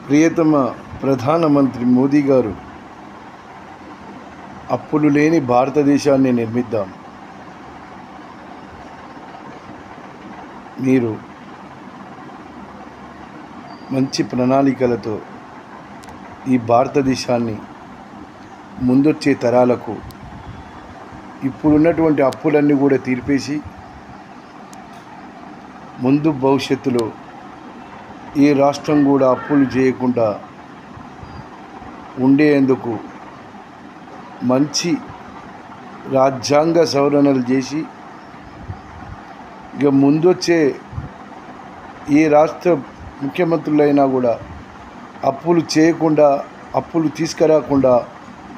ప్రియతమ ప్రధానమంత్రి మోదీ గారు అప్పులు లేని భారతదేశాన్ని నిర్మిద్దాం. మీరు మంచి ప్రణాళికలతో ఈ భారతదేశాన్ని ముందొచ్చే తరాలకు ఇప్పుడున్నటువంటి అప్పులన్నీ కూడా తీర్పేసి ముందు భవిష్యత్తులో ఏ రాష్ట్రం కూడా అప్పులు చేయకుండా ఉండేందుకు మంచి రాజ్యాంగ సవరణలు చేసి ఇక ముందొచ్చే ఏ రాష్ట్ర ముఖ్యమంత్రులైనా కూడా అప్పులు చేయకుండా అప్పులు తీసుకురాకుండా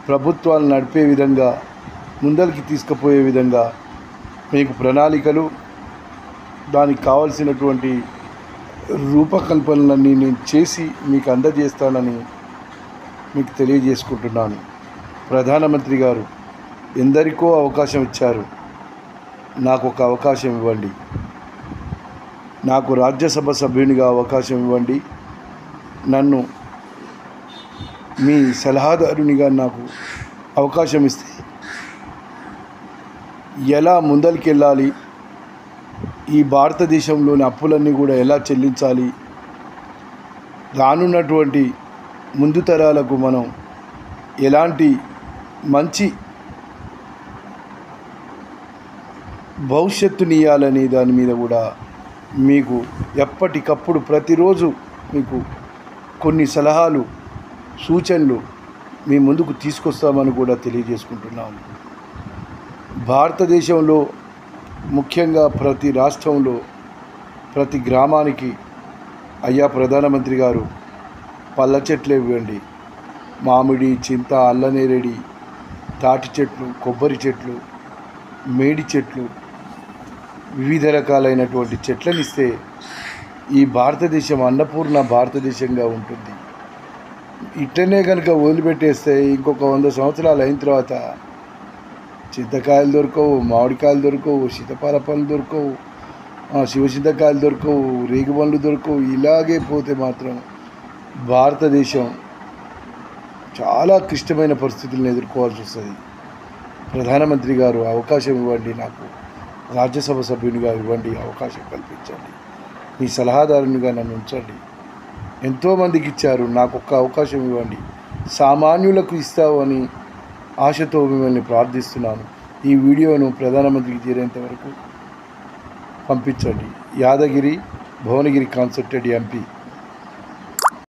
ప్రభుత్వాలు నడిపే విధంగా ముందరికి తీసుకుపోయే విధంగా మీకు ప్రణాళికలు దానికి కావాల్సినటువంటి రూపకల్పనలన్నీ నేను చేసి మీకు అందజేస్తానని మీకు తెలియజేసుకుంటున్నాను. ప్రధానమంత్రి గారు ఎందరికో అవకాశం ఇచ్చారు, నాకు ఒక అవకాశం ఇవ్వండి. నాకు రాజ్యసభ సభ్యునిగా అవకాశం ఇవ్వండి. నన్ను మీ సలహాదారునిగా నాకు అవకాశం ఇస్తే ఎలా ముందరికెళ్ళాలి, ఈ భారతదేశంలోని అప్పులన్నీ కూడా ఎలా చెల్లించాలి, రానున్నటువంటి ముందు తరాలకు మనం ఎలాంటి మంచి భవిష్యత్తుని ఇవ్వాలని దాని మీద కూడా మీకు ఎప్పటికప్పుడు ప్రతిరోజు మీకు కొన్ని సలహాలు సూచనలు మీ ముందుకు తీసుకొస్తామని కూడా తెలియజేసుకుంటున్నాము. భారతదేశంలో ముఖ్యంగా ప్రతి రాష్ట్రంలో ప్రతి గ్రామానికి అయ్యా ప్రధానమంత్రి గారు పళ్ళ చెట్లు ఇవ్వండి. మామిడి, చింత, అల్లనేరేడి, తాటి చెట్లు, కొబ్బరి చెట్లు, మేడి చెట్లు, వివిధ రకాలైనటువంటి చెట్లను ఇస్తే ఈ భారతదేశం అన్నపూర్ణ భారతదేశంగా ఉంటుంది. ఇట్లనే కనుక వదిలిపెట్టేస్తే ఇంకొక 100 సంవత్సరాలు అయిన తర్వాత చింతకాయలు దొరకవు, మామిడికాయలు దొరకవు, సీతాఫల పళ్ళు దొరకవు, శివచింతకాయలు దొరకవు, రేగుబండ్లు దొరకవు. ఇలాగే పోతే మాత్రం భారతదేశం చాలా క్లిష్టమైన పరిస్థితులను ఎదుర్కోవాల్సి వస్తుంది. ప్రధానమంత్రి గారు అవకాశం ఇవ్వండి, నాకు రాజ్యసభ సభ్యునిగా ఇవ్వండి, అవకాశం కల్పించండి, మీ సలహాదారునిగా నన్ను ఉంచండి. ఎంతోమందికి ఇచ్చారు, నాకు ఒక్క అవకాశం ఇవ్వండి. సామాన్యులకు ఇస్తావు అని ఆశతో మిమ్మల్ని ప్రార్థిస్తున్నాను. ఈ వీడియోను ప్రధానమంత్రికి చేరేంత వరకు పంపించండి. యాదగిరి భువనగిరి కాన్సెప్టెడ్ ఎంపీ.